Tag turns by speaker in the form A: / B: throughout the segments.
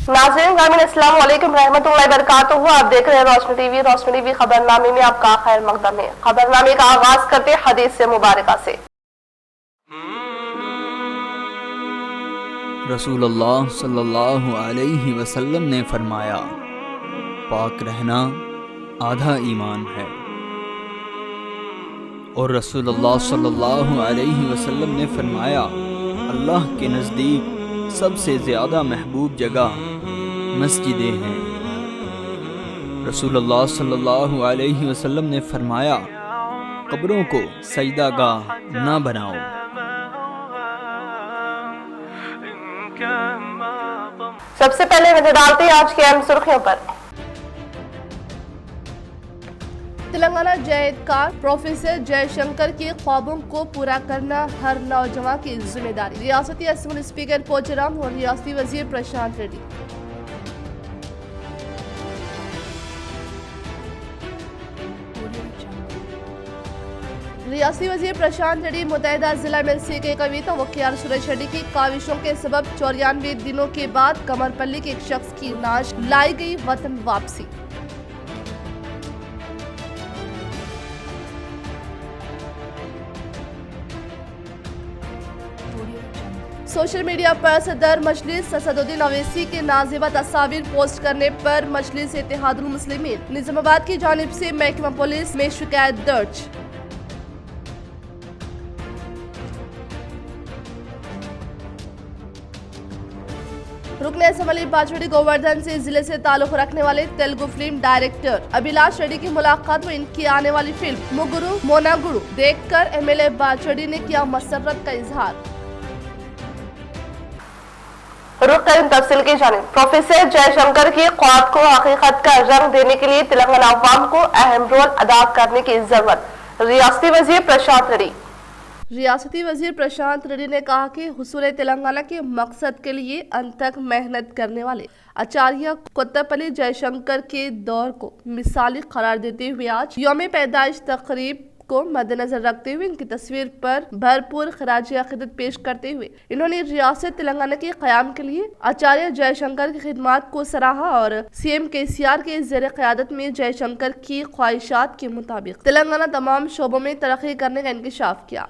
A: नाज़रीन ग्रामीण अस्सलाम वालेकुम रहमतुल्लाहि बरकातुहू। आप देख रहे हैं रोशनी टीवी खबरनामे में आपका खैर मकदम है। खबरनामे का आगाज करते हदीस से मुबारका से।
B: रसूलुल्लाह सल्लल्लाहु अलैहि वसल्लम ने फरमाया, पाक रहना आधा ईमान है। और रसूलुल्लाह सल्लल्लाहु अलैहि वसल्लम ने फरमाया, अल्लाह के नज़दीक सबसे ज़्यादा महबूब जगह मस्जिदें हैं। रसूलुल्लाह सल्लल्लाहु अलैहि वसल्लम ने फरमाया, कब्रों को सजदागाह ना बनाओ।
A: सबसे पहले नजर डालते हैं आज की अहम सुर्खियों पर।
C: तेलंगाना जयकार प्रोफेसर जयशंकर के ख्वाबों को पूरा करना हर नौजवान की जिम्मेदारी। रियासती असेंबली स्पीकर पोचराम और रियासती वजीर प्रशांत रेड्डी। रियासती वजीर प्रशांत रेड्डी मुतहदा जिला एमएलसी के कविता वकील सुरेश रेड्डी की काविशों के सबब 94 दिनों के बाद कमरपल्ली के एक शख्स की नाश लाई गई वतन वापसी। सोशल मीडिया पर सदर मजलिस असदुद्दीन अवैसी के नाज़िबा तस्वीर पोस्ट करने पर मजलिस इत्तेहादुल मुस्लिमीन निजामाबाद की जानिब से महकमा पुलिस में शिकायत दर्ज। रुकने असेंबली बाजवड़ी गोवर्धन से जिले से ताल्लुक रखने वाले तेलुगु फिल्म डायरेक्टर अभिलाष रेड्डी की मुलाकात में इनकी आने वाली फिल्म मुगुरु मोनागुरु देखकर एमएलए बाजवड़ी ने किया मसर्रत का इजहार।
A: रुख करें तफसील की जानिब। प्रोफेसर जयशंकर की ख्वाब को हकीकत का रंग देने के लिए तेलंगाना अवाम को अहम रोल अदा करने की जरूरत। रियासती वजीर प्रशांत रेड्डी।
C: रियासती वजीर प्रशांत रेड्डी ने कहा कि हुसूल तेलंगाना के मकसद के लिए अनथक मेहनत करने वाले आचार्य कोत्तापल्ली जयशंकर के दौर को मिसाली करार देते हुए आज यौम पैदाइश तकरीब को मद्देनजर रखते हुए इनकी तस्वीर पर भरपूर खराज अकीदत पेश करते हुए इन्होंने रियासत तेलंगाना के क़याम के लिए आचार्य जयशंकर की खिदमात को सराहा और सीएम केसीआर के ज़ेर क़यादत में जयशंकर की ख्वाहिशात के मुताबिक तेलंगाना तमाम शोबों में तरक्की करने का इंकशाफ किया।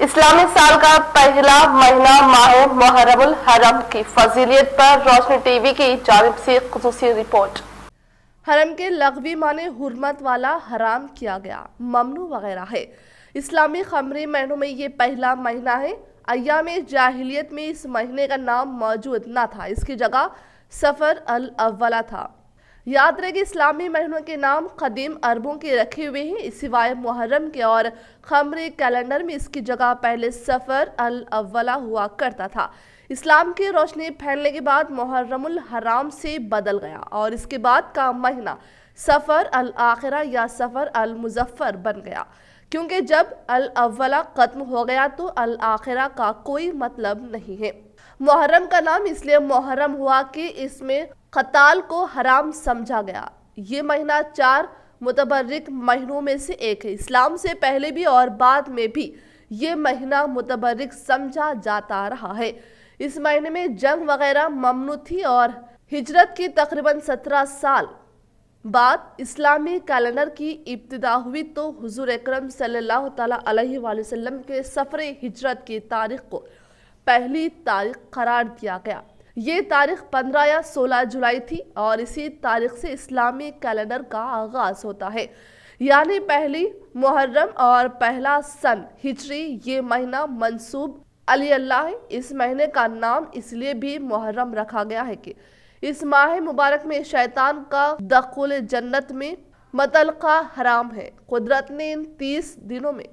A: इस्लामी साल का पहला महीना माह मुहर्रमुल हरम की फजीलियत पर रोशनी टीवी की जानिब से खुसूसी रिपोर्ट।
C: हरम के लग़वी माने हुर्मत वाला हराम किया गया, ममनू वगैरह है। इस्लामी खमरी महीनों में ये पहला महीना है। अय्याम जाहिलियत में इस महीने का नाम मौजूद न था, इसकी जगह सफ़र अल अव्वला था। याद रहे कि इस्लामी महीनों के नाम कदीम अरबों के रखे हुए हैं, सिवाय मुहर्रम के और खमरी कैलेंडर में इसकी जगह पहले सफ़र अल अव्वला हुआ करता था। इस्लाम की रोशनी फैलने के बाद मुहर्रमुल हराम से बदल गया और इसके बाद का महीना सफ़र अल आखिरा या सफ़र अल मुज़फ़्फ़र बन गया, क्योंकि जब अल अव्वला ख़त्म हो गया तो अल आखिरा का कोई मतलब नहीं है। मुहर्रम का नाम इसलिए मुहर्रम हुआ कि इसमें क़ताल को हराम समझा गया। ये महीना 4 मुतबर्रिक महीनों में से एक है। इस्लाम से पहले भी और बाद में भी ये महीना मुतबर्रिक समझा जाता रहा है। इस महीने में जंग वगैरह ममनू थी और हिजरत की तकरीबन 17 साल बाद इस्लामी कैलेंडर की इब्तिदा हुई तो हुजूर अकरम सल्लल्लाहु तआला अलैहि वसल्लम के सफ़रे हिजरत की तारीख को पहली तारीख करार दिया गया। ये तारीख 15 या 16 जुलाई थी और इसी तारीख से इस्लामी कैलेंडर का आगाज होता है, यानी पहली मुहर्रम और पहला सन हिजरी। ये महीना मंसूब अली अल्लाह है। इस महीने का नाम इसलिए भी मुहर्रम रखा गया है कि इस माह मुबारक में शैतान का दखुल जन्नत में मतलका हराम है। कुदरत ने इन 30 दिनों में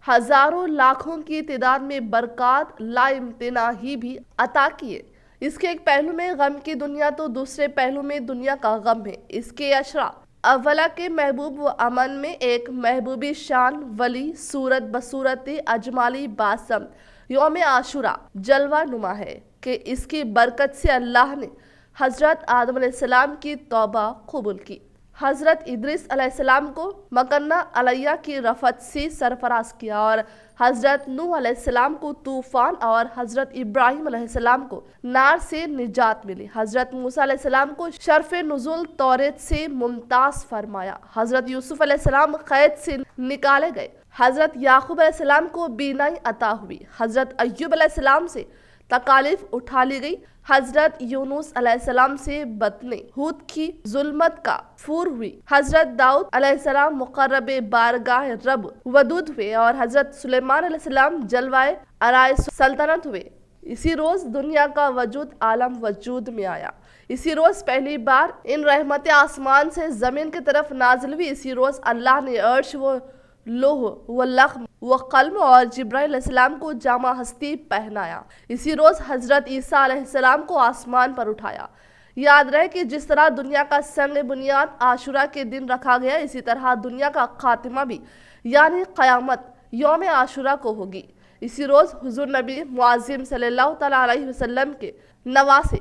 C: हजारों लाखों की तादाद में बरक़ात लाइम्तिनाही भी अता किए। इसके एक पहलू में गम की दुनिया तो दूसरे पहलू में दुनिया का गम है। इसके अशरा अव्वला के महबूब व अमन में एक महबूबी शान वली सूरत बसूरत अजमाली बासम यौम आशुरा जलवा नुमा है कि इसकी बरकत से अल्लाह ने हजरत आदम अलैहिस्सलाम की तौबा कबूल की। हजरत इद्रिस अलैहिस्सलाम को मकन्ना अलैया की रफत से सरफराज किया और हजरत नूह अलैहिस्सलाम को तूफान और हजरत इब्राहिम अलैहिस्सलाम को नार से निजात मिली। हजरत मूसा अलैहिस्सलाम को शर्फ नुज़ुल तौरेत से मुमताज फरमाया। हजरत यूसुफ अलैहिस्सलाम कैद से निकाले गए। हजरत याकूब अलैहिस्सलाम को बीनाई अता हुई। हजरत अय्यूब अलैहिस्सलाम से तकालीफ उठा ली गई। हजरत यूनुस अलैहिस्सलाम से बतने हूद की जुल्मत का फूर हुई। हजरत दाऊद अलैहिस्सलाम मुकर्रब बारगाह रब वदूद हुए और हजरत सुलेमान अलैहिस्सलाम जलवाए आराए सल्तनत हुए। इसी रोज दुनिया का वजूद आलम वजूद में आया। इसी रोज पहली बार इन रहमतें आसमान से जमीन की तरफ नाजिल हुई। इसी रोज अल्लाह ने अर्श व लोह व लख्म व कलम और जिब्राइल अलैहिस्सलाम को जामा हस्ती पहनाया। इसी रोज हजरत ईसा अलैहिस्सलाम को आसमान पर उठाया। याद रहे कि जिस तरह दुनिया का संग बुनियाद आशुरा के दिन रखा गया, इसी तरह दुनिया का खातिमा भी यानी क़यामत यौम आशुरा को होगी। इसी रोज हुजूर नबी मुअज़्ज़म सल्लल्लाहु तआला अलैहि वसल्लम के नवासे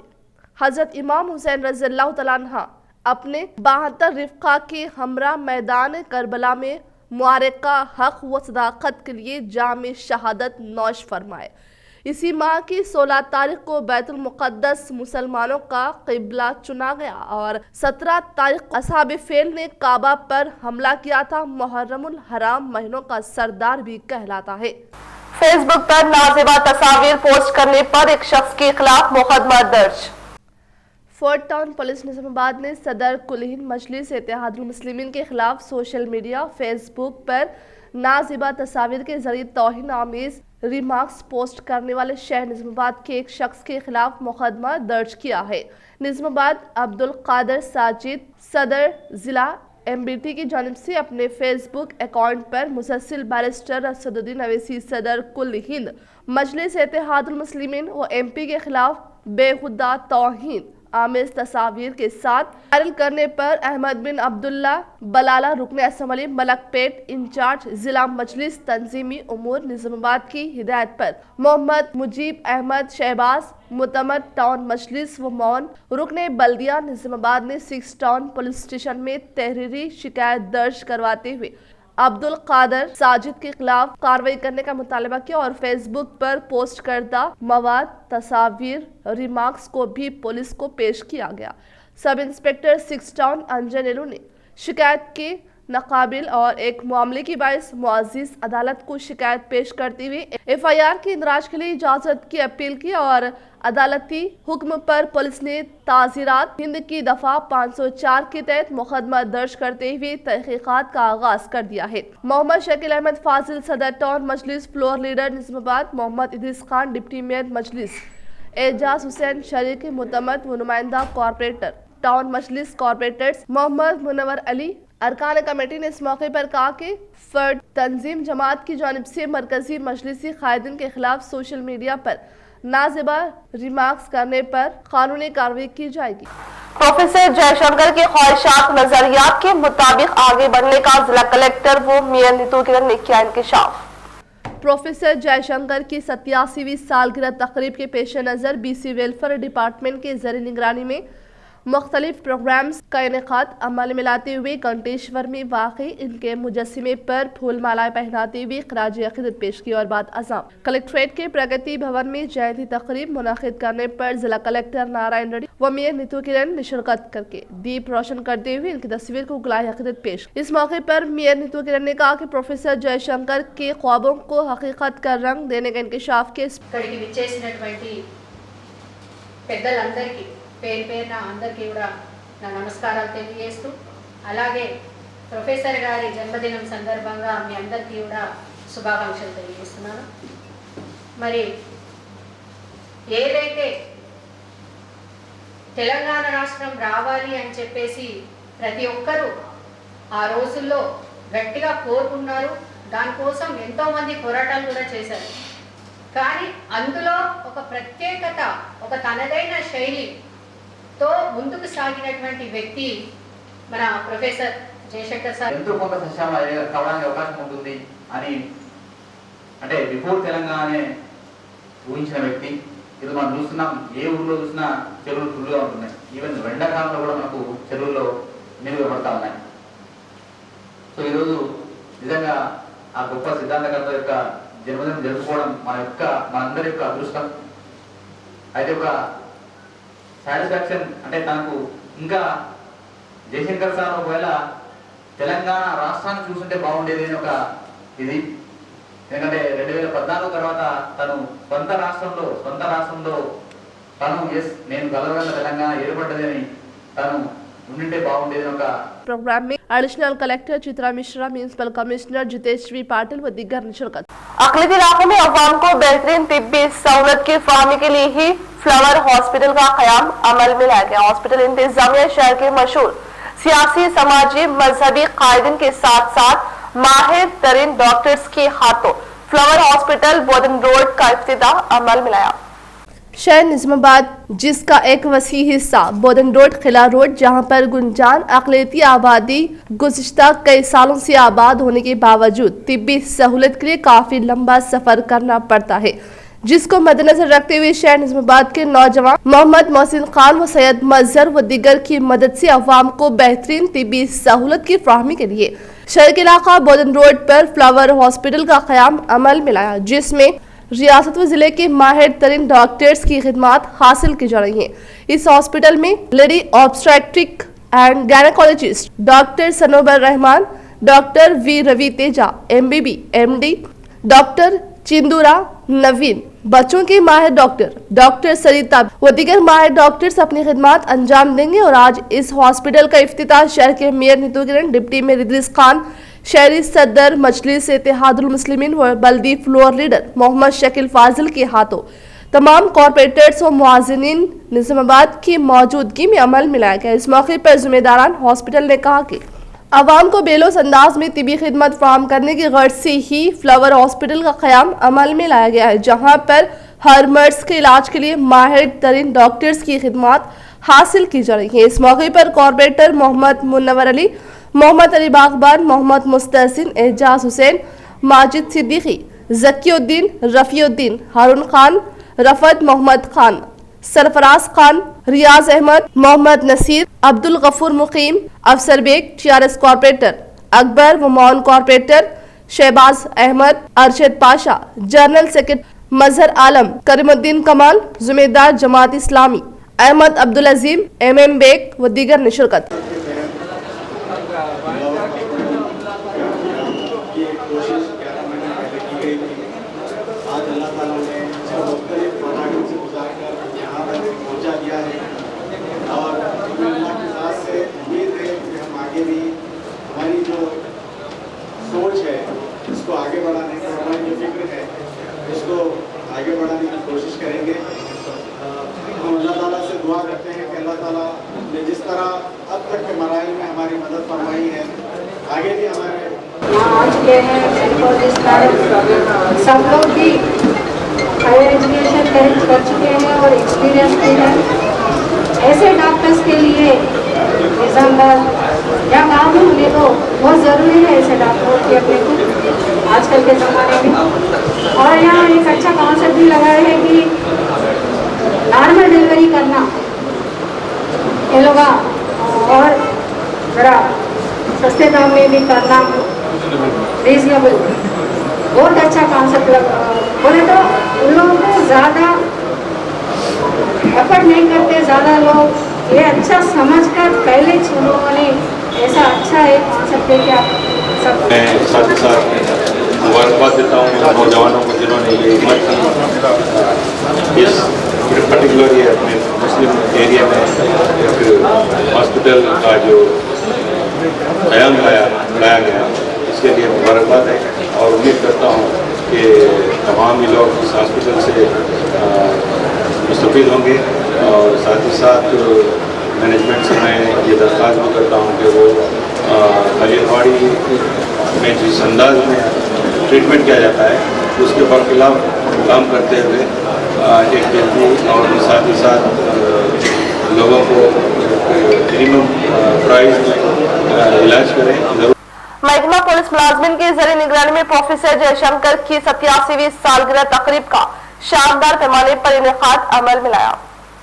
C: हजरत इमाम हुसैन रज़ियल्लाहु तआला अन्हा अपने 72 रिफ़क़ा के हमरा मैदान करबला में मुआरका हक व सदाकत के लिए जामे शहादत नौश फरमाए। इसी माह की 16 तारीख को बैतुल मुक़द्दस मुसलमानों का क़िबला चुना गया और 17 तारीख असहाब फेल ने काबा पर हमला किया था। मुहर्रमुल हराम महीनों का सरदार भी कहलाता है।
A: फेसबुक पर नाज़िबा तस्वीर पोस्ट करने पर एक शख्स के खिलाफ मुकदमा दर्ज।
C: फोर्ट टाउन पुलिस निज़ामाबाद ने सदर कुल हिंद मजलिस इत्तेहादुल मुस्लिमीन के खिलाफ सोशल मीडिया फेसबुक पर नाज़िबा तस्वीर के जरिए तौहीन आमेज रिमार्क्स पोस्ट करने वाले शहर निज़ामाबाद के एक शख्स के खिलाफ मुकदमा दर्ज किया है। निज़ामाबाद अब्दुल कादिर साजिद सदर जिला MBT की जानिब से अपने फेसबुक अकाउंट पर मुसलसिल बैरिस्टर असदुद्दीन अवैसी सदर कुल हिंद मजलिस इत्तेहादुल मुस्लिमीन व MP के खिलाफ बेहुदा तौहीन आमेज तस्वीर के साथ वायरल करने पर अहमद बिन अब्दुल्ला बलाला रुकने असम्बली मलकपेट इंचार्ज जिला मजलिस तंजीमी उमूर निज़ामाबाद की हिदायत पर मोहम्मद मुजीब अहमद शहबाज मुतमद टाउन मजलिस व मौन रुकने बल्दिया निज़ामाबाद ने 6 टाउन पुलिस स्टेशन में तहरीरी शिकायत दर्ज करवाते हुए अब्दुल कादिर साजिद के खिलाफ कार्रवाई करने का मुतालबा किया और फेसबुक पर पोस्ट करदा मवाद तस्वीर रिमार्क्स को भी पुलिस को पेश किया गया। सब इंस्पेक्टर 6 टाउन अंजन एलू ने शिकायत के नाकाबिल और एक मामले की बाइस मुअज़्ज़िज़ अदालत को शिकायत पेश करते हुए FIR की इंदराज के लिए इजाज़त की अपील की और अदालती हुक्म पर पुलिस ने ताज़ीरात हिंद की दफ़ा 504 के तहत मुकदमा दर्ज करते हुए तहक़ीक़ात का आगाज कर दिया है। मोहम्मद शकील अहमद फाजिल सदर town Majlis floor leader Nizamabad, Mohammed Idris Khan deputy mayor Majlis, Ejaz Hussain शरीक मुतमद व नुमाइंदा corporator town Majlis corporators Mohammed Munawar Ali अरकान कमेटी ने इस मौके पर कहा कि फर्द तंजीम जमात की जानिब से मरकजी मजलिसी कायदीन के खिलाफ सोशल मीडिया पर नाज़िबा रिमार्क्स करने पर कानूनी कार्रवाई की जाएगी।
A: प्रोफेसर जयशंकर की ख्वाहिशात नजरियात के मुताबिक आगे बढ़ने का जिला कलेक्टर व मेयर नीतू किरण ने किया इंकशाफ।
C: प्रोफेसर जयशंकर की 87वीं सालगिरह तकरीब के पेश नज़र BC वेलफेयर डिपार्टमेंट के ज़रिए निगरानी में मुख्तलिफ प्रोग्राम्स का इनेकाद अमल में लाते हुए कंटेश्वर में वाक़ई इनके मुजस्सिमे पर फूल मालाएं पहनाते हुए खराज अक़ीदत पेश की और बाद अज़ाम कलेक्ट्रेट के प्रगति भवन में जयंती तकरीब मुनाकिद करने पर जिला कलेक्टर नारायण रेड्डी व मेयर नीतू किरण ने शिरकत करके दीप रोशन करते हुए इनकी तस्वीर को गुलाय अक़ीदत पेश। इस मौके पर मेयर नीतू किरण ने कहा कि प्रोफेसर जयशंकर के ख्वाबों को हकीकत का रंग देने का इंकशाफ के
D: పేరు పేరున అందరికీ కూడా నా నమస్కారాలు తెలియజేస్తూ అలాగే ప్రొఫెసర్ గారి జన్మదినం సందర్భంగా మీ అందరికీ కూడా శుభాకాంక్షలు తెలియజేస్తున్నాను। మరి ఏదైతే తెలంగాణ రాష్ట్రం రావాలి అని చెప్పేసి ప్రతి ఒక్కరూ ఆ రోజుల్లో గట్టిగా కోరుకున్నారు, దానికోసం ఎంతో మంది పోరాటాలు కూడా చేశారు। కానీ అందులో ఒక ప్రత్యేకత, ఒక తనదైన శైలి తో ముందుకు సాగినటువంటి వ్యక్తి మన ప్రొఫెసర్ జయశంకర్ సార్।
E: ఎంతో కొంత సస్యాలు కావడానికి అవకాశం ఉంటుంది అని అంటే బిఫోర్ తెలంగాణనే ఊహించిన వ్యక్తి। ఇది మనం చూస్తున్నాం, ఏ ఊర్లో చూసినా చెరువులు ఫుల్గా ఉంటున్నాయి। ఈవెన్ ఎండాకాలంలో కూడా మనకు చెరువుల్లో మీద కనబడతా ఉన్నాయి. సో ఈరోజు నిజంగా ఆ గొప్ప సిద్ధాంతకర్త యొక్క జన్మదినం జరుపుకోవడం మనందరి యొక్క అదృష్టం. అయితే ఒక సాటిస్ఫాక్షన్ అంటే తనకు ఇంకా జయశంకర్ సార్ ఒకవేళ తెలంగాణ రాష్ట్రాన్ని చూస్తుంటే బాగుండేది అని ఒక ఇది. ఎందుకంటే 2014 తర్వాత తను సొంత రాష్ట్రంలో తను నేను కలవగల తెలంగాణ ఏర్పడ్డది అని తను ఉండింటే బాగుండేది అని ఒక
C: प्रोग्राम में additional collector Chitra Mishra, municipal commissioner Jiteshwari Patil व दिग्गर ने शिरकत।
A: अकलियती इलाकों में अवाम को बेहतरीन तिब्बी सहूलत की फराहमी के लिए ही फ्लावर हॉस्पिटल का क़याम अमल में लाया गया। हॉस्पिटल इंतजामिया शहर के मशहूर सियासी, समाजी, मजहबी कायदीन के साथ साथ माहिर तरीन डॉक्टर्स के हाथों फ्लावर हॉस्पिटल बोधन रोड का इफ्तिताह अमल में लाया।
C: शहर निजामाबाद जिसका एक वसी हिस्सा बोधन रोड, किला रोड, जहां पर गुंजान अकलियती आबादी गुज़िश्ता कई सालों से आबाद होने के बावजूद तिब्बी सहूलत के लिए काफी लंबा सफर करना पड़ता है, जिसको मद्देनजर रखते हुए शहर निजामाबाद के नौजवान मोहम्मद मोहसिन खान व सैयद मजहर व दिगर की मदद से अवाम को बेहतरीन तिब्बी सहूलत की फराहमी के लिए शहर के इलाका बोधन रोड पर फ्लावर हॉस्पिटल का क़याम अमल में लाया, जिसमें रियासत व जिले के माहिर तरीन डॉक्टर्स की खिदमत हासिल की जा रही हैं। इस हॉस्पिटल में lady obstetric and gynaecologist doctor Sanobar Rahman, doctor V Ravi Teja, MBB, MD, doctor Chindura Naveen, बच्चों के माहिर डॉक्टर सरिता व दीगर माहिर डॉक्टर्स अपनी खिदमत अंजाम देंगे। और आज इस हॉस्पिटल का इफ्तिताह शहर के मेयर नीतू किरण, डिप्टी मेयर इदरीस खान, शहरी सदर मजलिस इत्तेहादुल मुस्लिमीन व बल्दी फ्लोर लीडर मोहम्मद शकील फाजिल के हाथों तमाम कॉरपोरेटर्स व मुआजिनीन निजामाबाद की मौजूदगी में अमल में लाया गया। इस मौके पर जिम्मेदारान हॉस्पिटल ने कहा कि अवाम को बेलोस अंदाज में तिबी खिदमत फराहम करने की गर्ज से ही फ्लावर हॉस्पिटल का क़याम अमल में लाया गया है, जहाँ पर हर मर्ज के इलाज के लिए माहिर तरीन डॉक्टर्स की खिदमत हासिल की जा रही है। इस मौके पर कॉरपोरेटर मोहम्मद मुन्नवर अली, मोहम्मद अली बागबान, मोहम्मद मुस्तहसिन, एजाज हुसैन, माजिद सिद्दीकी, जकीउद्दीन, रफ़ीउद्दीन, हारून खान, रफ़त मोहम्मद खान, सरफराज खान, रियाज अहमद, मोहम्मद नसीर, अब्दुल गफूर मुकीम, अफसर बेग, TRS कॉरपोरेटर अकबर व मौन corporator Shahbaz Ahmed, Arshad Pasha, general secretary Mazhar Alam, Kareemuddin Kamal, जुमेदार जमात इस्लामी अहमद अब्दुल अजीम, MM बेग व दीगर ने शिरकत।
F: हमारी जो सोच है इसको आगे बढ़ाने की, हमारी जो फिक्र है इसको आगे बढ़ाने की कोशिश करेंगे। हम अल्लाह ताला से दुआ करते हैं कि अल्लाह ताला ने जिस तरह अब तक के मराइल में हमारी मदद फरमाई है, आगे भी हमारे
D: आज के हैं सब लोग भी हायर एजुकेशन कर चुके हैं और एक्सपीरियंस भी है। ऐसे डॉक्टर्स के लिए निजामाबाद या गाँव में होने तो बहुत ज़रूरी है ऐसे डॉक्टरों की अपने को आजकल के ज़माने में। और यहाँ एक अच्छा कॉन्सेप्ट भी लगाया है कि नॉर्मल डिलीवरी करना ये लोग और थोड़ा सस्ते दाम में भी करना रीजनेबल, बहुत अच्छा कॉन्सेप्ट बोले तो उन लोगों को ज़्यादा एफर्ट नहीं करते, ज़्यादा लोग ये अच्छा समझकर पहले उन लोगों ने ऐसा अच्छा एक कॉन्सेप्ट है कि आप सब
G: मैं साथ ही साथ मुबारकबाद देता हूँ नौजवानों को जिन्होंने ये हिम्मत की इस पर्टिकुलर ये अपने मुस्लिम एरिया में एक हॉस्पिटल का जो क़याम लाया गया, इसके लिए मुबारकबाद है। और उम्मीद करता हूँ कि तमाम ही लोग इस हॉस्पिटल से मुस्तफ़ीद होंगे। और साथ ही साथ मैनेजमेंट से मैं ये दरख्वास्त भी करता हूँ कि वो खलीलवाड़ी में जिस अंदाज में ट्रीटमेंट किया जाता है उसके बरखिलाफ काम करते हुए एक व्यक्ति और साथ ही साथ लोगों को मिनिमम प्राइस में इलाज करें।
A: महकमा पुलिस मुलाजमिन की ज़रिए निगरानी में प्रोफेसर जयशंकर की 87वीं सालगिरह तकरीब का शानदार पैमाने पर इनेकाद अमल में लाया।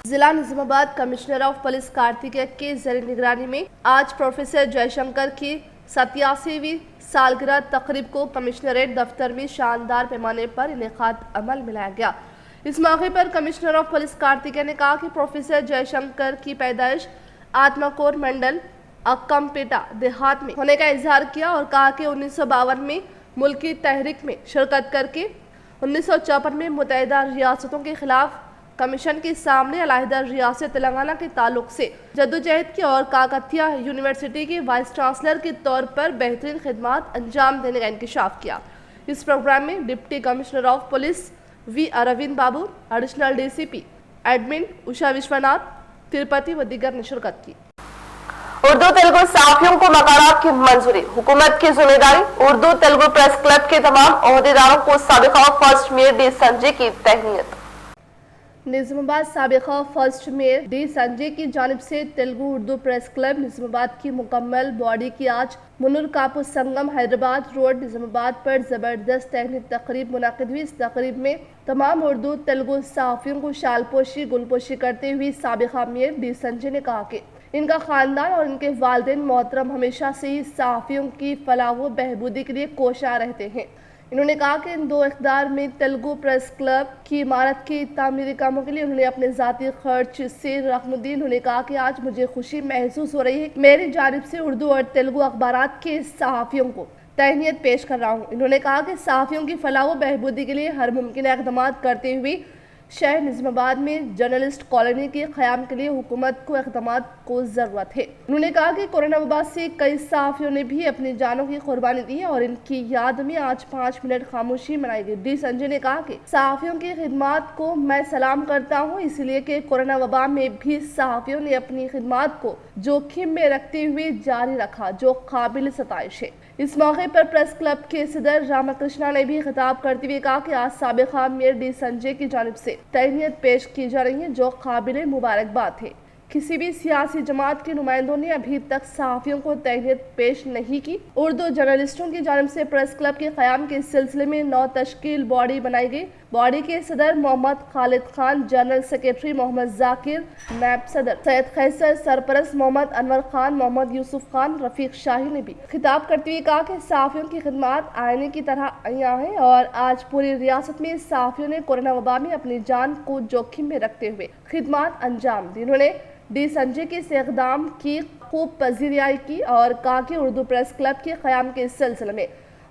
C: ضلع نظام آباد کمشنر آف پولیس کارتکیہ کے زیر نگرانی میں آج پروفیسر جے شنکر کی 87ویں سالگرہ تقریب کو کمشنریٹ دفتر میں شاندار پیمانے پر انعقاد عمل میں لایا گیا۔ اس موقع پر کمشنر آف پولیس کارتکیہ نے کہا کہ پروفیسر جے شنکر کی پیدائش آتماکور منڈل اکم پیٹا دیہات میں ہونے کا اظہار کیا اور کہا کہ 1952 میں ملکی تحریک میں شرکت کر کے 1954 میں متحدہ ریاستوں کے خلاف کمیشن کے سامنے علیحدہ ریاست تلنگانہ کے تعلق سے جدوجہد کی اور کاکتیہ یونیورسٹی کے وائس چانسلر کے طور پر بہترین خدمات انجام دینے کا انکشاف کیا۔ اس پروگرام میں deputy commissioner of police V Arvind Babu, additional D C P admin Usha Vishwanath Tirupati و دیگر نے شرکت کی۔
A: اردو تیلگو صحافیوں کو مقامات کی منظوری، حکومت کی ذمہ داری۔ اردو تیلگو پریس کلب کے تمام عہدیداروں کو سابقہ فرسٹ میئر ڈی سنجے کی تہنیت۔
C: نظام آباد سابقہ فرسٹ میئر ڈی سنجے کی جانب سے تیلگو اردو پریس کلب نظام آباد کی مکمل باڈی کی آج منور کاپو سنگم حیدرآباد روڈ نظام آباد پر زبردست تہنیت تقریب منعقد ہوئی۔ اس تقریب میں تمام اردو تیلگو صحافیوں کو شال پوشی گل پوشی کرتے ہوئے سابقہ میئر ڈی سنجے نے کہا کہ ان کا خاندان اور ان کے والدین محترم ہمیشہ سے ہی صحافیوں کی فلاح و بہبودی کے لیے کوشاں رہتے ہیں۔ انہوں نے کہا کہ ان 2 اقدار میں تیلگو پریس کلب کی عمارت کے تعمیری کاموں کے لیے انہوں نے اپنے ذاتی خرچ سے رقم دی۔ انہوں نے کہا کہ آج مجھے خوشی محسوس ہو رہی ہے، میری جانب سے اردو اور تیلگو اخبارات کے صحافیوں کو تہنیت پیش کر رہا ہوں۔ انہوں نے کہا کہ صحافیوں کی فلاح و بہبودی کے لیے ہر ممکنہ اقدامات کرتے ہوئے شہر نظام آباد میں جرنلسٹ کالونی کے قیام کے لیے حکومت کو اقدامات کو ضرورت ہے۔ انہوں نے کہا کہ کورونا وبا سے کئی صحافیوں نے بھی اپنی جانوں کی قربانی دی ہے اور ان کی یاد میں آج 5 منٹ خاموشی منائی گئی۔ ڈی سنجے نے کہا کہ صحافیوں کی خدمات کو میں سلام کرتا ہوں، اس لیے کہ کورونا وبا میں بھی صحافیوں نے اپنی خدمات کو جوخم میں رکھتے ہوئے جاری رکھا، جو قابل ستائش ہے۔ اس موقع پر پریس کلب کے صدر راما کرشنا نے بھی خطاب کرتے ہوئے کہا کہ آج سابقہ میئر ڈی سنجے کی جانب سے تہنیت پیش کی جا رہی ہے، جو قابل مبارکباد ہے۔ کسی بھی سیاسی جماعت کے نمائندوں نے ابھی تک صحافیوں کو تہنیت پیش نہیں کی۔ اردو جرنلسٹوں کی جانب سے پریس کلب کے قیام کے سلسلے میں 9 تشکیل باڈی بنائی گئی۔ باڈی کے صدر محمد خالد خان، جنرل سیکریٹری محمد ذاکر، نیب صدر سید قیصر، سرپرست محمد انور خان، محمد یوسف خان، رفیق شاہی نے بھی خطاب کرتے ہوئے کہا کہ صحافیوں کی خدمات آئینے کی طرح عیاں ہیں اور آج پوری ریاست میں صحافیوں نے کورونا وبا میں اپنی جان کو جوخم میں رکھتے ہوئے خدمات انجام دی۔ انہوں نے ڈی سنجے کے اس اقدام کی خوب پذیرائی کی اور کہا کہ اردو پریس کلب کے قیام کے سلسلے میں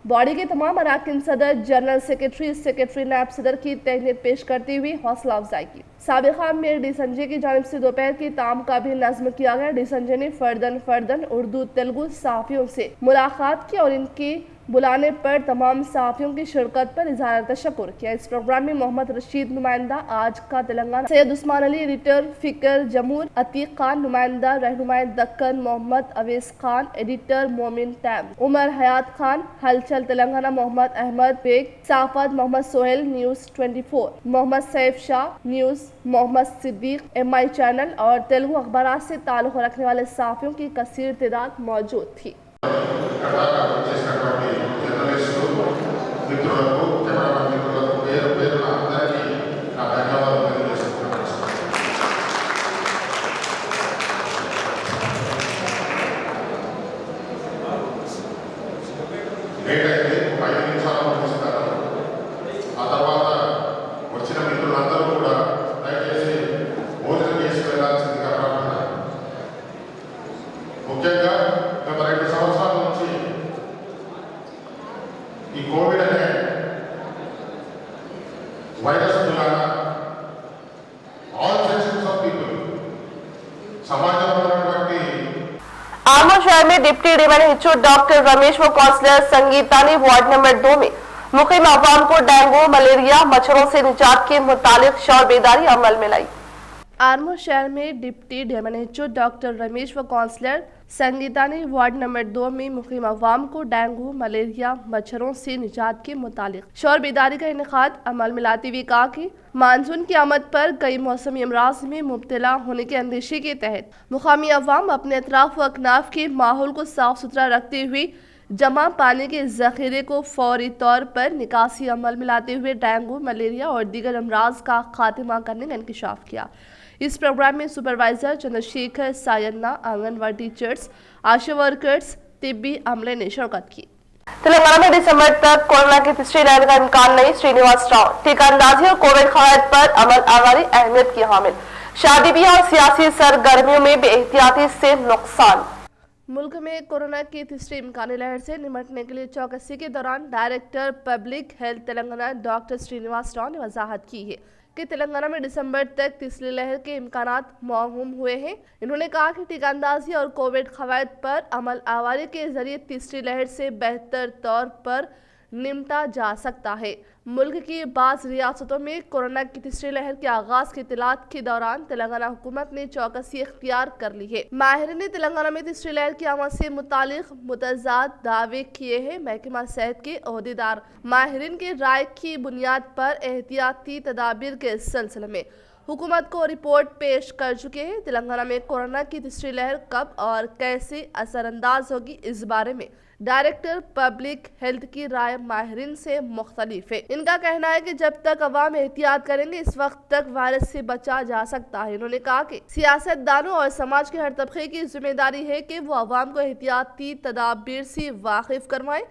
C: باڈی کے تمام اراکین صدر، جنرل سیکریٹری نیب صدر کی تہنیت پیش کرتے ہوئے حوصلہ افزائی کی۔ سابقہ میئر ڈی سنجے کی جانب سے دوپہر کے طعام کا بھی نظم کیا گیا۔ ڈی سنجے نے فردن اردو تیلگو صحافیوں سے ملاقات کی اور ان کی بلانے پر تمام صحافیوں کی شرکت پر اظہار تشکر کیا۔ اس پروگرام میں محمد رشید نمائندہ آج کا تلنگانہ، سید عثمان علی ایڈیٹر فکر جمہور، عتیق خان نمائندہ رہنمائے دکن، محمد اویس خان ایڈیٹر مومن ٹائم، عمر حیات خان ہلچل تلنگانہ، محمد احمد بیگ صحافت، محمد سہیل نیوز 24، محمد سیف شاہ نیوز، محمد صدیق ایم آئی چینل اور تیلگو اخبارات سے تعلق رکھنے والے صحافیوں کی کثیر تعداد موجود تھی۔
A: آرمور شہر میں ڈپٹی ڈیمن ہیچو ڈاکٹر رمیش و کونسلر سنگیتانی وارڈ نمبر 2 میں مقیم عوام کو ڈینگو، ملیریا، مچھروں سے نجات کے متعلق شعور بیداری عمل میں لائی۔
C: آرمور شہر میں ڈپٹی ڈیمن ہیچو ڈاکٹر رمیش و کونسلر سنگیتانی وارڈ نمبر 2 میں مقیم عوام کو ڈینگو، ملیریا، مچھروں سے نجات کے متعلق شعور بیداری کا انعقاد عمل میں لاتے ہوئے کہا کہ مانسون کی آمد پر کئی موسمی امراض میں مبتلا ہونے کے اندیشے کے تحت مقامی عوام اپنے اطراف و اکناف کے ماحول کو صاف ستھرا رکھتے ہوئے जमा पानी के जखीरे को फौरी तौर पर निकासी अमल में लाते हुए डेंगू, मलेरिया और दीगर अमराज का खात्मा करने का इंकशाफ किया। इस प्रोग्राम में सुपरवाइजर चंद्रशेखर सायन्ना, आंगनवाड़ी टीचर्स, आशा वर्कर्स, तिब्बी अमले ने शिरकत की।
A: तेलंगाना में दिसंबर तक कोरोना की तीसरी लहर का इम्कान नहीं, श्रीनिवास राव। टीकांदाजी और कोविड कवायद पर अमल आवारी अहमियत की हामिल। शादी ब्याह और सियासी सरगर्मियों में बेएहतियाती से नुकसान।
C: मुल्क में कोरोना की तीसरी इम्कानी लहर से निपटने के लिए चौकसी के दौरान director public health Telangana doctor Srinivas Rao ने वजाहत की है कि तेलंगाना में दिसंबर तक तीसरी लहर के इम्कानात मौहूम हुए हैं। इन्होंने कहा कि टीकांदाजी और कोविड कवायद पर अमल आवारी के जरिए तीसरी लहर से बेहतर तौर पर निपटा जा सकता है। मुल्क की बाज़ रियासतों में कोरोना की तीसरी लहर के आगाज की इत्तलात के दौरान तेलंगाना हुकूमत ने चौकसी इख्तियार कर ली है। माहिरीन ने तेलंगाना में तीसरी लहर की आमद से मुतालिक मुतज़ाद दावे किए हैं। महकमा सेहत के ओहदेदार माहिरीन की राय की बुनियाद पर एहतियाती तदाबीर के सिलसिले में हुकूमत को रिपोर्ट पेश कर चुके हैं। तेलंगाना में कोरोना की तीसरी लहर कब और कैसे असरअंदाज होगी, इस बारे में डायरेक्टर पब्लिक हेल्थ की राय माहिरीन से मुख्तलिफ है। इनका कहना है कि जब तक अवाम एहतियात करेंगे इस वक्त तक वायरस से बचा जा सकता है। इन्होंने कहा कि सियासतदानों और समाज के हर तबके की जिम्मेदारी है कि वो अवाम को एहतियाती तदाबीर से वाकिफ करवाएं।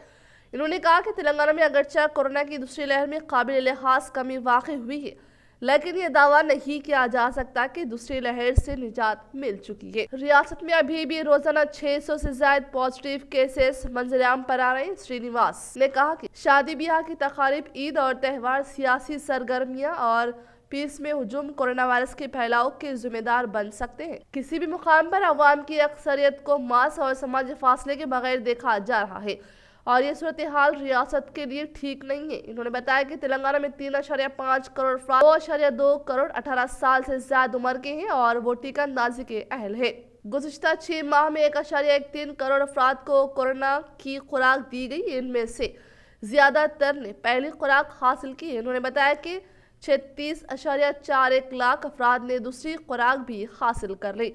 C: इन्होंने कहा कि तेलंगाना में अगरचे कोरोना की दूसरी लहर में काबिल लिहाज कमी वाक़ई हुई है, लेकिन ये दावा नहीं किया जा सकता कि दूसरी लहर से निजात मिल चुकी है। रियासत में अभी भी रोजाना 600 से ज्यादा पॉजिटिव केसेस मंजरेआम पर आ रहे हैं। श्रीनिवास ने कहा कि शादी ब्याह की तकारीब, ईद और त्यौहार, सियासी सरगर्मियां और पीस में हुजूम कोरोना वायरस के फैलाव के जिम्मेदार बन सकते हैं। किसी भी मुकाम पर अवाम की अक्सरियत को मास्क और समाजी फासले के बगैर देखा जा रहा है और ये सूरत हाल रियासत के लिए ठीक नहीं है। इन्होंने बताया कि तेलंगाना में 3.5 करोड़ अफराद 2.2 करोड़ 18 साल से ज्यादा उम्र के हैं और वो टीका अंदाजी के अहल है। गुज़िश्ता 6 माह में 1.13 करोड़ अफराद को कोरोना की खुराक दी गई। इनमें से ज्यादातर ने पहली खुराक हासिल की। इन्होंने बताया कि 36.41 लाख अफराद ने दूसरी खुराक भी हासिल कर ली।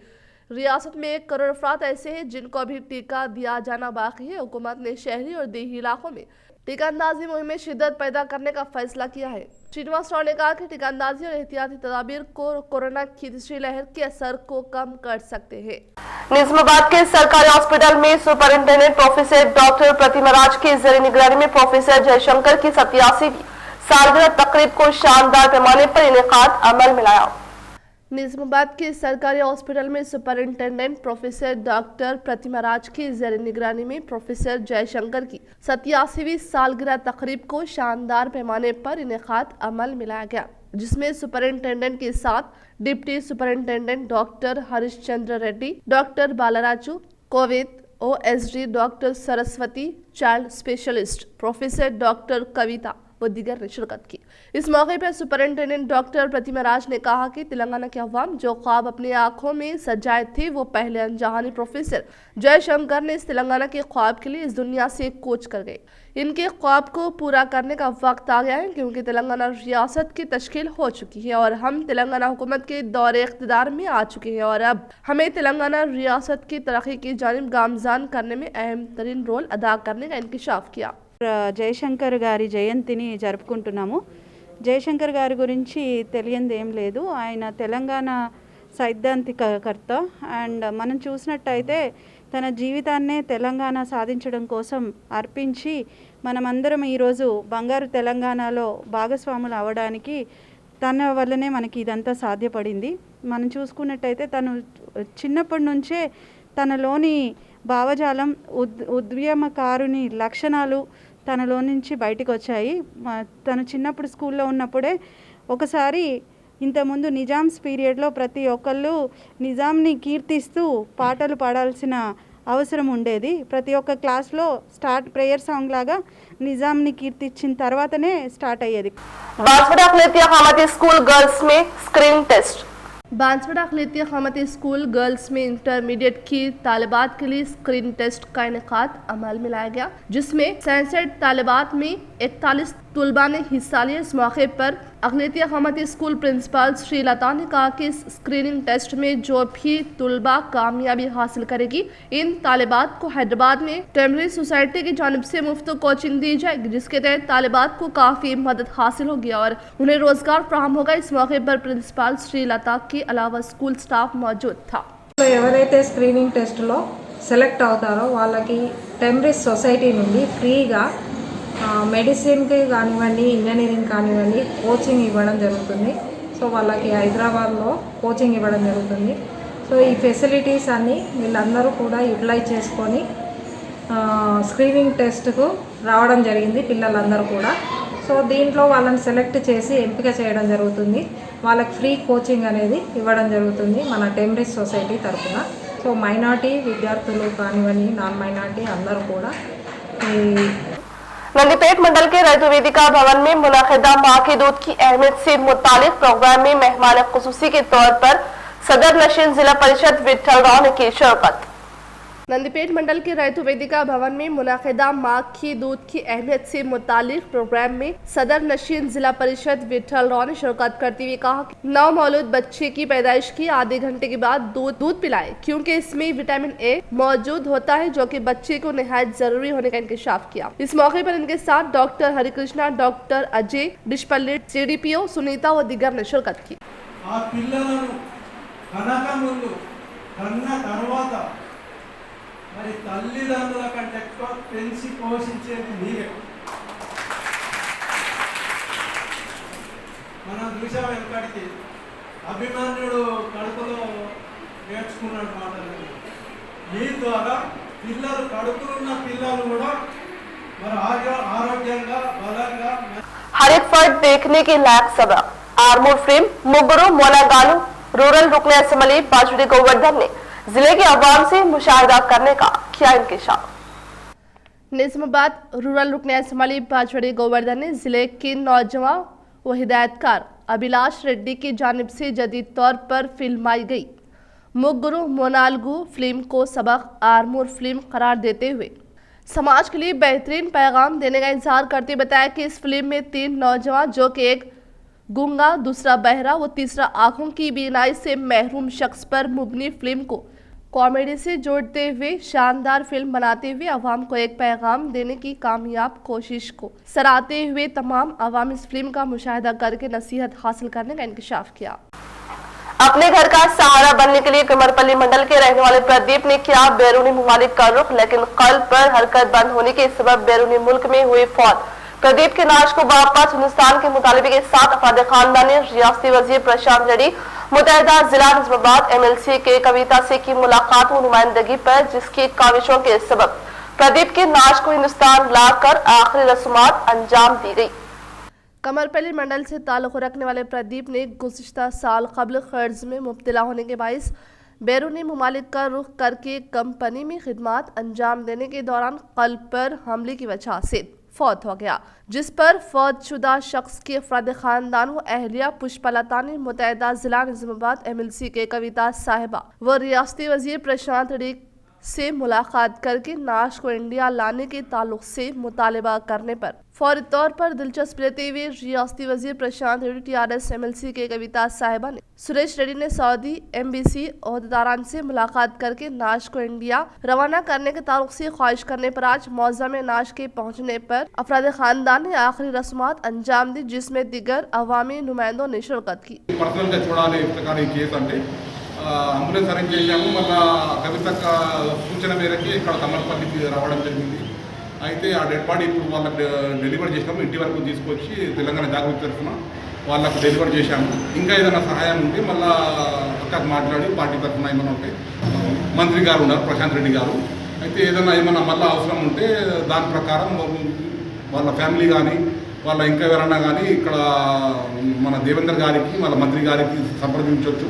C: रियासत में 1 करोड़ अफराद ऐसे हैं जिनको अभी टीका दिया जाना बाकी है। हुकूमत ने शहरी और देही इलाकों में टीका अंदाजी मुहिम में शिद्दत पैदा करने का फैसला किया है। श्रीनिवास राव ने कहा कि टीका अंदाजी और एहतियाती तदाबीर को कोरोना की तीसरी लहर के असर को कम कर सकते हैं।
A: निजामाबाद के सरकारी हॉस्पिटल में सुपरिंटेंडेंट प्रोफेसर डॉक्टर प्रतिमा राज की ज़ेर निगरानी में प्रोफेसर जयशंकर की 87वीं सालगिरह तकरीब को शानदार पैमाने पर इनेकाद अमल में लाया।
C: निजामाबाद के सरकारी हॉस्पिटल में सुपरिंटेंडेंट प्रोफेसर डॉक्टर प्रतिमा राज की ज़ेर निगरानी में प्रोफेसर जयशंकर की 87वीं सालगिरह तकरीब को शानदार पैमाने पर इनेकाद अमल में लाया गया, जिसमें सुपरिंटेंडेंट के साथ deputy superintendent doctor Harish Chandra Reddy, doctor Balaraju, Covid OSD doctor Saraswati, child specialist professor doctor Kavita व दीगर ने शिरकत की। इस मौके पर सुपरिंटेंडेंट डॉक्टर प्रतिमा राज ने कहा कि तेलंगाना के अवाम जो ख्वाब अपनी आंखों में सजाए थे वो पहले अनजानी प्रोफेसर जयशंकर ने इस तेलंगाना के ख्वाब के लिए इस दुनिया से कूच कर गए। इनके ख्वाब को पूरा करने का वक्त आ गया है, क्योंकि तेलंगाना रियासत की तश्कील हो चुकी है और हम तेलंगाना हुकूमत के दौरे इख्तिदार में आ चुके हैं और अब हमें तेलंगाना रियासत की तरक्की की जानिब गामजान करने में अहम तरीन रोल अदा करने का इंकशाफ किया।
H: జయశంకర్ గారి జయంతిని జరుపుకుంటున్నాము। జయశంకర్ గారి గురించి తెలియంది ఏం లేదు, ఆయన తెలంగాణ సైద్ధాంతికకర్త అండ్ మనం చూసినట్టయితే తన జీవితాన్నే తెలంగాణ సాధించడం కోసం అర్పించి మనమందరం ఈరోజు బంగారు తెలంగాణలో భాగస్వాములు అవ్వడానికి తన వల్లనే మనకి ఇదంతా సాధ్యపడింది। మనం చూసుకున్నట్టయితే తను చిన్నప్పటి నుంచే తనలోని భావజాలం ఉద్యమకారుని లక్షణాలు తనలో నుంచి బయటకు వచ్చాయి। తను చిన్నప్పుడు స్కూల్లో ఉన్నప్పుడే ఒకసారి ఇంతకుముందు నిజామ్స్ పీరియడ్లో ప్రతి ఒక్కళ్ళు నిజాంని కీర్తిస్తూ పాటలు పాడాల్సిన అవసరం ఉండేది। ప్రతి ఒక్క క్లాస్లో ప్రేయర్ సాంగ్ లాగా నిజాంని కీర్తించిన తర్వాతనే స్టార్ట్ అయ్యేది।
A: बांसवाड़ा अखिलतिया खामती स्कूल गर्ल्स में स्क्रीन टेस्ट।
C: बांसवाड़ा अखिलतिया खामती स्कूल गर्ल्स में इंटरमीडिएट की तालिबात के लिए स्क्रीन टेस्ट का इनेकाद अमल में लाया गया, जिसमें 67 तालिबात में 41 तलबा ने हिस्सा लिया। इस मौके पर अक़लियती अक़ामती स्कूल प्रिंसिपल श्री लता ने कहा कि इस स्क्रीनिंग टेस्ट में जो भी तलबा कामयाबी हासिल करेगी, इन तालिबात को हैदराबाद में टेमरी सोसाइटी की जानिब से मुफ्त कोचिंग दी जाएगी, जिसके तहत तालिबात को काफ़ी मदद हासिल होगी और उन्हें रोजगार फराहम होगा। इस मौके पर प्रिंसिपल श्री लता के अलावा स्कूल स्टाफ मौजूद था।
I: ఎవరైతే స్క్రీనింగ్ టెస్ట్లో సెలెక్ట్ అవుతారో వాళ్ళకి టెంబ్రిజ్ సొసైటీ నుండి ఫ్రీగా మెడిసిన్కి కానివ్వండి, ఇంజనీరింగ్ కానివ్వండి కోచింగ్ ఇవ్వడం జరుగుతుంది. సో వాళ్ళకి హైదరాబాద్లో కోచింగ్ ఇవ్వడం జరుగుతుంది. సో ఈ ఫెసిలిటీస్ అన్నీ వీళ్ళందరూ కూడా యూటిలైజ్ చేసుకొని స్క్రీనింగ్ టెస్ట్కు రావడం జరిగింది పిల్లలందరూ కూడా. సో దీంట్లో వాళ్ళని సెలెక్ట్ చేసి ఎంపిక చేయడం జరుగుతుంది. వాళ్ళకి ఫ్రీ కోచింగ్ అనేది ఇవ్వడం జరుగుతుంది మన టెంబ్రిజ్ సొసైటీ తరఫున. సో మైనార్టీ విద్యార్థులు కానివ్వండి, నాన్ మైనార్టీ అందరూ కూడా
A: नंदीपेट मंडल के रैतु वेदिका भवन में मुनाकिदा माँ के दूध की अहमियत से मुतालिक प्रोग्राम में मेहमान खुसूसी के तौर पर सदर नशीन जिला परिषद विठल राव की शिरकत।
C: नंदीपेट मंडल के रैतु वेदिका भवन में मुनाकिदा माँ की दूध की अहमियत से मुतालिक प्रोग्राम में सदर नशीन जिला परिषद विठल राव ने शिरकत करते हुए कहा कि नव मौलूद बच्चे की पैदाइश की आधे घंटे के बाद दूध पिलाएं, क्योंकि इसमें विटामिन ए मौजूद होता है जो कि बच्चे को निहायत जरूरी होने का इंकशाफ किया। इस मौके पर इनके साथ doctor Harikrishna, doctor Ajay Dishpalli, CDPO Sunitha व दीगर ने शिरकत की।
J: మరి తల్లిదండ్రుల కంటే ఎక్కువ పెంచి పోషించేది మీరే. మనం చూసాం వెనకడికి అభిమన్యుడు కడుపులో నేర్చుకున్నాడు మాటలు. మీ ద్వారా పిల్లలు కడుపులున్న పిల్లలు కూడా మరి ఆరోగ్యంగా బలంగా
A: हर एक फर्द देखने के लायक सबक। आर्मूर फिल्म मुगरू मोलागालू रूरल रुकन असम्बली बाजवड़ी गोवर्धन ने जिले के अवाम से मुशाहिदा करने का किया इंकशाफ।
C: निजामाबाद रूरल रुकन असम्बली बाजवड़ी गोवर्धन ने जिले के नौजवान व हिदायतकार अभिलाष रेड्डी की जानिब से जदीद तौर पर फिल्माई गई मुगरू मोनालगू फिल्म को सबक आर्मूर फिल्म करार देते हुए समाज के लिए बेहतरीन पैगाम देने का इजहार करते बताया कि इस फिल्म में 3 नौजवान जो कि एक गूंगा, दूसरा बहरा व तीसरा आंखों की बीनाई से महरूम शख्स पर मुबनी फिल्म को कॉमेडी से जोड़ते हुए शानदार फिल्म बनाते हुए अवाम को एक पैगाम देने की कामयाब कोशिश को सराहते हुए तमाम अवाम इस फिल्म का मुशाहिदा करके नसीहत हासिल करने का इंकशाफ किया।
A: अपने घर का सहारा बनने के लिए कमरपल्ली मंडल के रहने वाले प्रदीप ने किया बैरूनी ममालिक का रुख, लेकिन कल पर हरकत बंद होने के सबब बैरूनी मुल्क में हुई फौत। प्रदीप के नाश को वापस हिंदुस्तान के मुतालिबे के साथ अफराद खानदान ने रियासती वजीर प्रशांत रेड्डी, मुतहदा जिला निजामाबाद MLC के कविता से की मुलाकात व नुमाइंदगी पर, जिसकी काविशों के सबब प्रदीप के नाश को हिंदुस्तान लाकर आखिरी रस्मात अंजाम दी गई।
C: कमरपल्ली मंडल से ताल्लुक़ रखने वाले प्रदीप ने गुज़िश्ता साल क़ब्ल कर्ज में मुब्तला होने के बाइस बैरूनी ममालिक का रुख करके कंपनी में खिदमात अंजाम देने के दौरान कल्ब पर हमले की वजह से फौत हो गया, जिस पर फौतशुदा शख्स के अफराद खानदान व अहलिया पुष्पलता ने मुतहदा जिला निजामाबाद MLC के कविता साहिबा व रियासती वजीर प्रशांत रेड्डी से मुलाकात करके नाश को इंडिया लाने के ताल्लुक से मुतालबा करने पर फौरी तौर पर दिलचस्पी लेते हुए रियासती वजीर प्रशांत रेड्डी, TRS MLC के कविता साहिबा ने सुरेश रेड्डी ने सऊदी एम्बेसी ओहदेदारान से मुलाकात करके नाश को इंडिया रवाना करने के ताल्लुक से ख्वाहिश करने पर आज मौज़म नाश के पहुँचने पर अफराद खानदान ने आखिरी रस्मात अंजाम दी, जिसमें दिगर अवामी नुमाइंदों ने शिरकत की।
K: అంబులెన్స్ అరేంజ్ చేశాము. మళ్ళీ కవితక్క సూచన మేరకి ఇక్కడ కమర్పల్లికి రావడం జరిగింది. అయితే ఆ డెడ్ బాడీ ఇప్పుడు వాళ్ళకి డెలివర్ చేసినాము. ఇంటి వరకు తీసుకొచ్చి తెలంగాణ జాగృతి తరఫున వాళ్ళకు డెలివర్ చేశాము. ఇంకా ఏదైనా సహాయం ఉంటే మళ్ళీ అక్కకు మాట్లాడి పార్టీ తరఫున ఏమైనా ఉంటే మంత్రి గారు ఉన్నారు ప్రశాంత్ రెడ్డి గారు, అయితే ఏమైనా మళ్ళీ అవసరం ఉంటే దాని ప్రకారం వాళ్ళ ఫ్యామిలీ కానీ వాళ్ళ ఇంకా ఎవరన్నా కానీ ఇక్కడ మన దేవేందర్ గారికి వాళ్ళ మంత్రి గారికి సంప్రదించవచ్చు।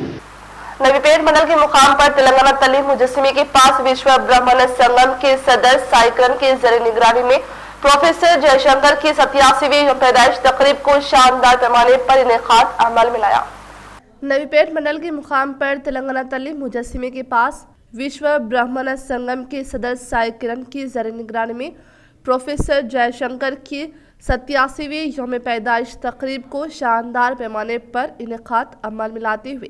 A: नवीपेट मंडल के मुकाम पर तेलंगाना तलीम मुजस्सिमे के पास विश्व ब्राह्मण संगम के सदर साइकरन के जरिए निगरानी में प्रोफेसर जयशंकर की 87वीं पैदाइश तकरीब को शानदार पैमाने पर इनेकाद अमल में लाया।
C: नवीपेट मंडल के मुकाम पर तेलंगाना तलीम मुजस्सिमे के पास विश्व ब्राह्मण संगम के सदर साइकरन की जरिए निगरानी में प्रोफेसर जयशंकर की 87वीं यौम पैदाइश तकरीब को शानदार पैमाने पर इनेकाद अमल में लाते हुए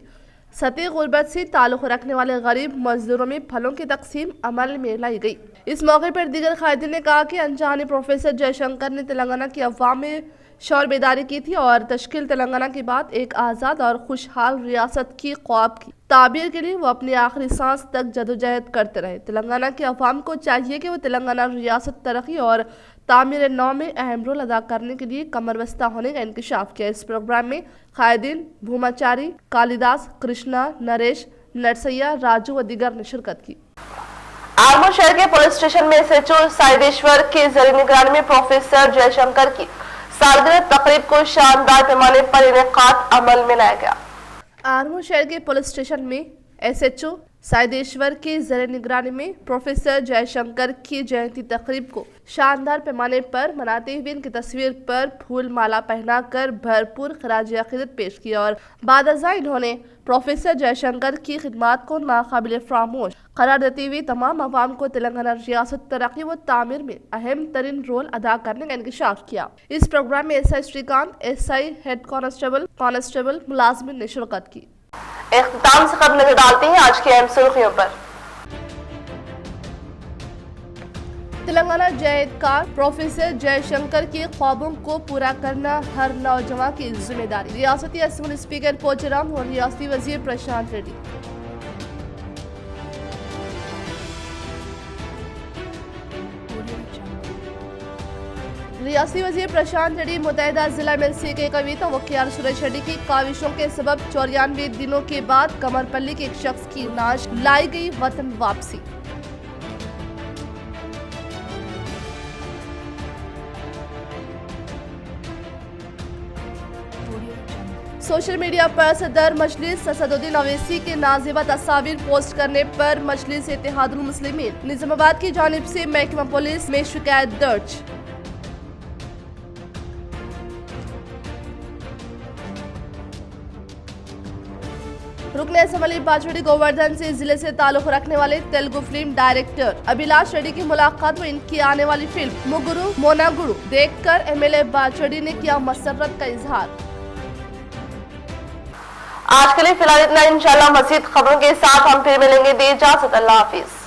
C: सतह गुर्बत से ताल्लुक़ रखने वाले गरीब मजदूरों में फलों की तकसीम अमल में लाई गई। इस मौके पर दीगर कायदीन ने कहा कि अनजाने प्रोफेसर जयशंकर ने तेलंगाना की अवाम में शौर बेदारी की थी और तश्कील तेलंगाना के बाद एक आज़ाद और खुशहाल रियासत की ख्वाब की ताबीर के लिए वो अपनी आखिरी सांस तक जदोजहद करते रहे। तेलंगाना के अवाम को चाहिए कि वो तेलंगाना रियासत तरक्की और तामीर नौ में अहम रोल अदा करने के लिए कमर बस्ता होने का इंकशाफ किया। इस प्रोग्राम में कायदीन भूमाचारी, कालिदास, कृष्णा, नरेश, नरसैया, राजू व दीगर ने शिरकत की।
A: आरमूर शहर के पुलिस स्टेशन में SHO साइदेश्वर के ज़रिए निगरानी में प्रोफेसर जयशंकर की सालगिरह तकरीब को शानदार पैमाने पर इनेकाद अमल में लाया गया।
C: आरमूर शहर के पुलिस स्टेशन में SHO साइदेश्वर के ज़रिए निगरानी में प्रोफेसर जयशंकर की जयंती तकरीब को शानदार पैमाने पर मनाते हुए इनकी तस्वीर पर फूल माला पहनाकर भरपूर खराज अकीदत पेश की और बादअज़ा इन्होंने प्रोफेसर जयशंकर की खिदमात को नाकाबिल फरामोश करार देते हुए तमाम अवाम को तेलंगाना रियासत तरक्की व तामीर में अहम तरीन रोल अदा करने का इंकशाफ किया। इस प्रोग्राम में SI Srikanth, SI head constable मुलाजमिन ने शिरकत की।
A: इख्तिताम से कबल नजर डालते हैं आज की अहम सुर्खियों पर।
C: तेलंगाना जयकार प्रोफेसर जयशंकर के ख्वाबों को पूरा करना हर नौजवान की जिम्मेदारी। रियासती असेंबली स्पीकर पोचराम और रियासती वजीर प्रशांत रेड्डी। रियासती वजीर प्रशांत रेड्डी मुतहदा जिला MLC के कविता वकील सुरेश रेड्डी की काविशों के सबब 94 दिनों के बाद कमरपल्ली के एक शख्स की नाश लाई गई वतन वापसी। सोशल मीडिया पर सदर मजलिस असदुद्दीन अवैसी के नाज़िबा तस्वीर पोस्ट करने पर मजलिस इत्तेहादुल मुस्लिमीन निजामाबाद की जानिब से महकमा पुलिस में शिकायत दर्ज। रुकने असम्बली बाचोड़ी गोवर्धन से जिले से ताल्लुक रखने वाले तेलुगु फिल्म डायरेक्टर अभिलाष रेड्डी की मुलाकात में इनकी आने वाली फिल्म मुगुरु मोनागुरु देखकर MLA बाचोड़ी ने किया मसरत का इजहार।
A: आज के लिए फिलहाल इतना। इंशाल्लाह मज़ीद खबरों के साथ हम फिर मिलेंगे। दे इजाज़त, अल्लाह हाफिज।